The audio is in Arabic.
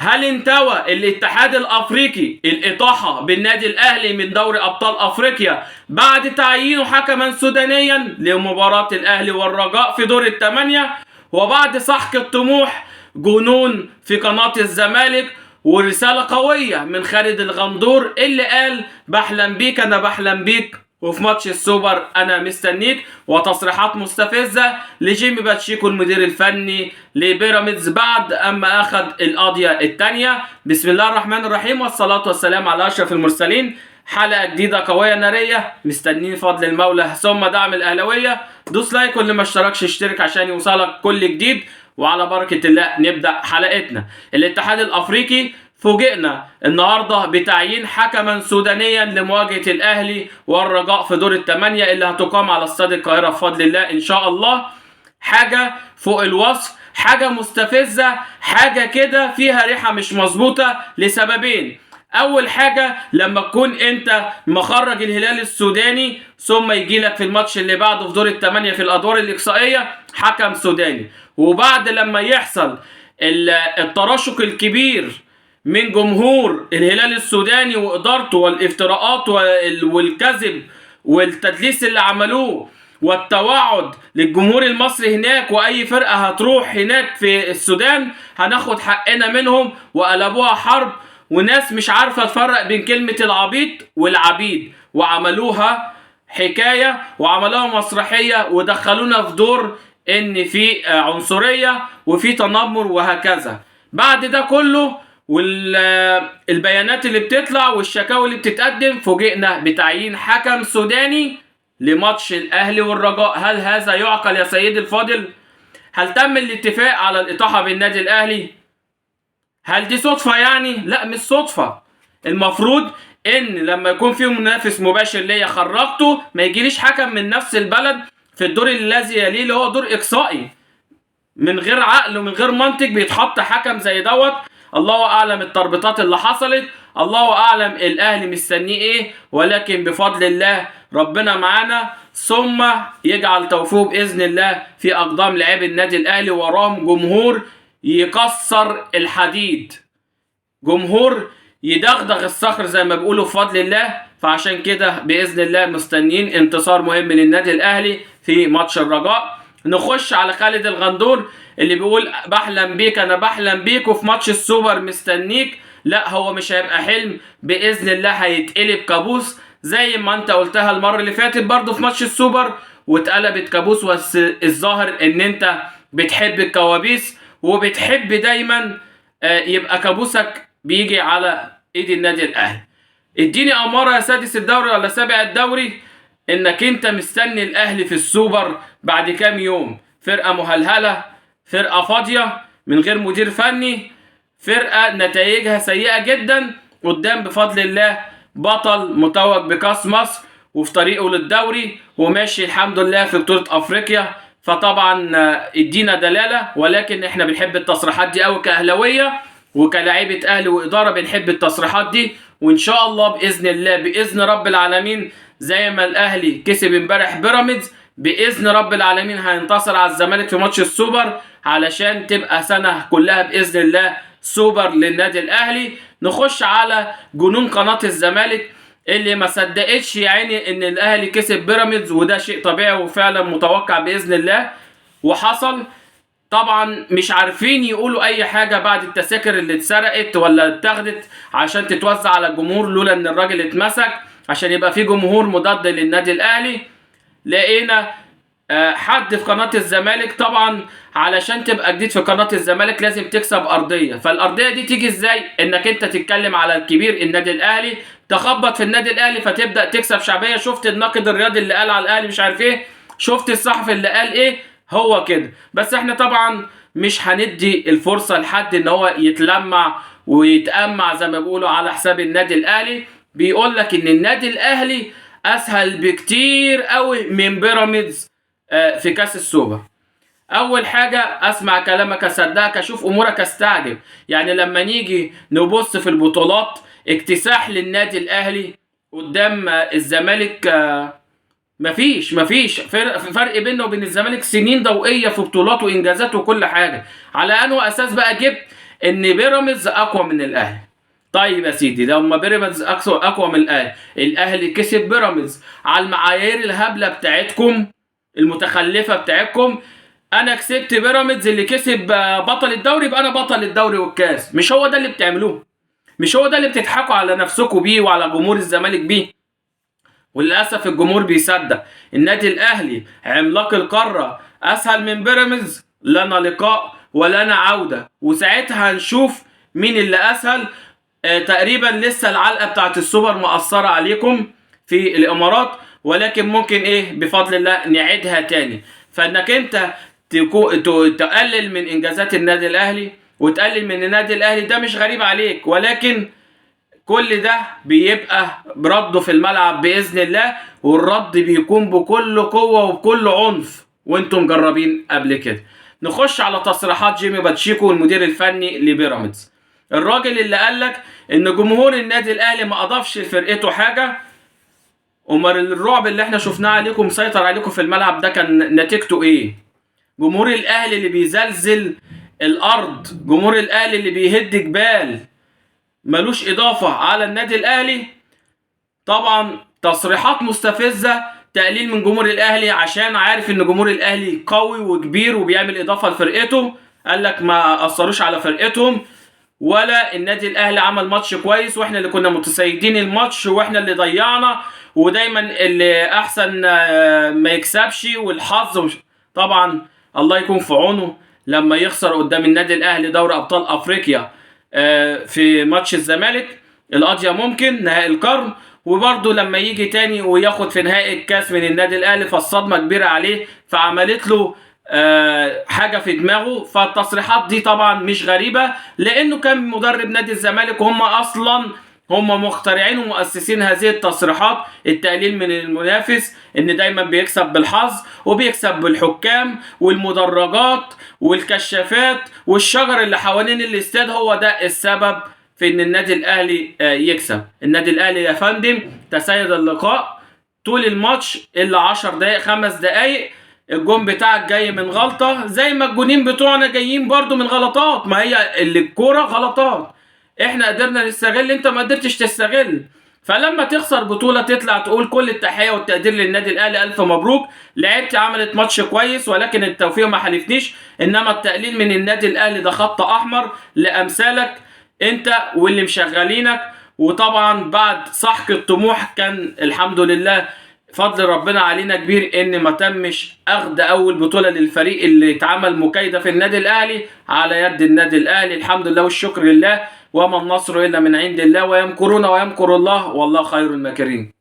هل انتوى الاتحاد الافريقي الاطاحة بالنادي الاهلي من دوري ابطال افريقيا بعد تعيينه حكما سودانيا لمباراة الاهلي والرجاء في دور الثمانية، وبعد سحق الطموح جنون في قناة الزمالك ورسالة قوية من خالد الغندور اللي قال بحلم بيك انا بحلم بيك وفي ماتش السوبر انا مستنيك، وتصريحات مستفزة لجيمي باتشيكو المدير الفني لبيراميدز بعد اما اخذ القضية الثانية. بسم الله الرحمن الرحيم والصلاة والسلام على اشرف المرسلين. حلقة جديدة قوية نارية، مستنين فضل المولى ثم دعم الاهلاوية. دوس لايك واللي ما اشتركش اشترك عشان يوصلك كل جديد، وعلى بركة الله نبدأ حلقتنا. الاتحاد الافريقي فوجئنا النهارده بتعيين حكما سودانيا لمواجهة الاهلي والرجاء في دور الثمانية اللي هتقام على استاد القاهرة بفضل الله ان شاء الله. حاجة فوق الوصف، حاجة مستفزة، حاجة كده فيها ريحة مش مظبوطة لسببين. اول حاجة لما تكون انت مخرج الهلال السوداني ثم يجيلك في الماتش اللي بعده في دور الثمانية في الادوار الاقصائية حكم سوداني، وبعد لما يحصل التراشق الكبير من جمهور الهلال السوداني وادارته والافتراءات والكذب والتدليس اللي عملوه والتوعد للجمهور المصري هناك، واي فرقة هتروح هناك في السودان هناخد حقنا منهم، وقلبوها حرب وناس مش عارفة تفرق بين كلمة العبيط والعبيد، وعملوها حكاية وعملوها مسرحية ودخلونا في دور ان في عنصرية وفي تنمر وهكذا. بعد ده كله والبيانات اللي بتطلع والشكاوي اللي بتتقدم فوجئنا بتعيين حكم سوداني لماتش الاهلي والرجاء. هل هذا يعقل يا سيدي الفاضل؟ هل تم الاتفاق على الاطاحة بالنادي الاهلي؟ هل دي صدفة يعني؟ لا مش صدفة. المفروض ان لما يكون في منافس مباشر ليا خرجته ما يجيليش حكم من نفس البلد في الدور الذي يليه اللي هو دور اقصائي. من غير عقل ومن غير منطق بيتحط حكم زي دوت. الله اعلم التربطات اللي حصلت، الله اعلم الاهلي مستنيه ايه، ولكن بفضل الله ربنا معانا ثم يجعل توفيقه باذن الله في اقدام لاعبي النادي الاهلي. وراهم جمهور يكسر الحديد، جمهور يدغدغ الصخر زي ما بيقولوا بفضل الله. فعشان كده باذن الله مستنيين انتصار مهم للنادي الاهلي في ماتش الرجاء. نخش على خالد الغندور اللي بيقول بحلم بيك انا بحلم بيك وفي ماتش السوبر مستنيك. لا هو مش هيبقى حلم، باذن الله هيتقلب كابوس زي ما انت قلتها المره اللي فاتت برضو في ماتش السوبر واتقلبت كابوس. بس الظاهر ان انت بتحب الكوابيس وبتحب دايما يبقى كابوسك بيجي على ايد النادي الاهلي. اديني اماره يا سادس الدوري ولا سابع الدوري انك انت مستني الاهلي في السوبر بعد كام يوم. فرقه مهلهله، فرقه فاضيه من غير مدير فني، فرقه نتائجها سيئه جدا قدام بفضل الله بطل متوج بكاس مصر وفي طريقه للدوري وماشي الحمد لله في بطوله افريقيا. فطبعا ادينا دلاله، ولكن احنا بنحب التصريحات دي قوي كاهلاويه وكلاعيبه اهلي واداره بنحب التصريحات دي. وان شاء الله باذن الله باذن رب العالمين زي ما الاهلي كسب امبارح بيراميدز باذن رب العالمين هينتصر على الزمالك في ماتش السوبر علشان تبقى سنه كلها باذن الله سوبر للنادي الاهلي. نخش على جنون قناه الزمالك اللي ما صدقتش يعني ان الاهلي كسب بيراميدز، وده شيء طبيعي وفعلا متوقع باذن الله وحصل. طبعا مش عارفين يقولوا اي حاجه بعد التذاكر اللي اتسرقت ولا اتاخدت عشان تتوزع على الجمهور لولا ان الراجل اتمسك عشان يبقى في جمهور مضاد للنادي الاهلي. لقينا حد في قناه الزمالك طبعا علشان تبقى جديد في قناه الزمالك لازم تكسب ارضيه. فالارضيه دي تيجي ازاي؟ انك انت تتكلم على الكبير النادي الاهلي، تخبط في النادي الاهلي فتبدا تكسب شعبيه. شفت الناقد الرياضي اللي قال على الاهلي مش عارف ايه، شفت الصحفي اللي قال ايه، هو كده. بس احنا طبعا مش هندي الفرصه لحد ان هو يتلمع ويتأمع زي ما بيقولوا على حساب النادي الاهلي. بيقول لك ان النادي الاهلي اسهل بكتير قوي من بيراميدز في كاس السوبر. اول حاجه اسمع كلامك اصدقك، اشوف امورك استعجب. يعني لما نيجي نبص في البطولات اكتساح للنادي الاهلي قدام الزمالك مفيش فرق بينه وبين الزمالك سنين ضوئيه في بطولات وانجازات وكل حاجه. على انه اساس بقى جبت ان بيراميدز اقوى من الاهلي. طيب يا سيدي، لما بيراميدز اقوى من الاهلي، الاهلي كسب بيراميدز على المعايير الهبله بتاعتكم المتخلفه بتاعتكم. انا كسبت بيراميدز اللي كسب بطل الدوري، يبقى انا بطل الدوري والكاس. مش هو ده اللي بتعملوه؟ مش هو ده اللي بتضحكوا على نفسكم بيه وعلى جمهور الزمالك بيه؟ وللاسف الجمهور بيصدق. النادي الاهلي عملاق القاره اسهل من بيراميدز، لنا لقاء ولنا عوده، وساعتها هنشوف مين اللي اسهل. تقريبا لسه العلقه بتاعت السوبر مأثره عليكم في الامارات، ولكن ممكن بفضل الله نعيدها تاني. فانك انت تقلل من انجازات النادي الاهلي وتقلل من النادي الاهلي، ده مش غريب عليك، ولكن كل ده بيبقى برده في الملعب باذن الله، والرد بيكون بكل قوه وبكل عنف، وانتم مجربين قبل كده. نخش على تصريحات جيمي باتشيكو المدير الفني لبيراميدز، الراجل اللي قالك ان جمهور النادي الاهلي ما اضافش لفرقته حاجه. امال الرعب اللي احنا شفناه عليكم مسيطر عليكم في الملعب ده كان نتيجته ايه؟ جمهور الاهلي اللي بيزلزل الارض، جمهور الاهلي اللي بيهد جبال، ملوش اضافه على النادي الاهلي. طبعا تصريحات مستفزه، تقليل من جمهور الاهلي عشان عارف ان جمهور الاهلي قوي وكبير وبيعمل اضافه لفرقته. قال لك ما اثروش على فرقتهم، ولا النادي الاهلي عمل ماتش كويس، واحنا اللي كنا متسيدين الماتش، واحنا اللي ضيعنا، ودايما اللي احسن ما يكسبش، والحظ طبعا الله يكون في عونه لما يخسر قدام النادي الاهلي دوري ابطال افريقيا في ماتش الزمالك القاضيه ممكن نهائي القرن، وبرضه لما يجي تاني وياخد في نهائي الكاس من النادي الاهلي، فالصدمه كبيره عليه، فعملت له حاجه في دماغه. فالتصريحات دي طبعا مش غريبه، لانه كان مدرب نادي الزمالك، وهم اصلا هم مخترعين ومؤسسين هذه التصريحات، التقليل من المنافس، ان دايما بيكسب بالحظ وبيكسب بالحكام والمدرجات والكشافات والشجر اللي حوالين الاستاد، هو ده السبب في ان النادي الاهلي يكسب. النادي الاهلي يا فندم تسيد اللقاء طول الماتش الا 10 دقائق 5 دقائق. الجون بتاعك جاي من غلطه، زي ما الجونين بتوعنا جايين برضو من غلطات، ما هي اللي الكوره غلطات، احنا قدرنا نستغل، انت ما قدرتش تستغل. فلما تخسر بطوله تطلع تقول كل التحيه والتقدير للنادي الاهلي، الف مبروك، لعبت عملت ماتش كويس، ولكن التوفيق ما حالفنيش. انما التقليل من النادي الاهلي ده خط احمر لامثالك انت واللي مشغلينك. وطبعا بعد سحق الطموح كان الحمد لله فضل ربنا علينا كبير ان ما تمش اخذ اول بطوله للفريق اللي اتعمل مكايده في النادي الاهلي على يد النادي الاهلي، الحمد لله والشكر لله. وما النصر الا من عند الله، ويمكرون ويمكر الله والله خير الماكرين.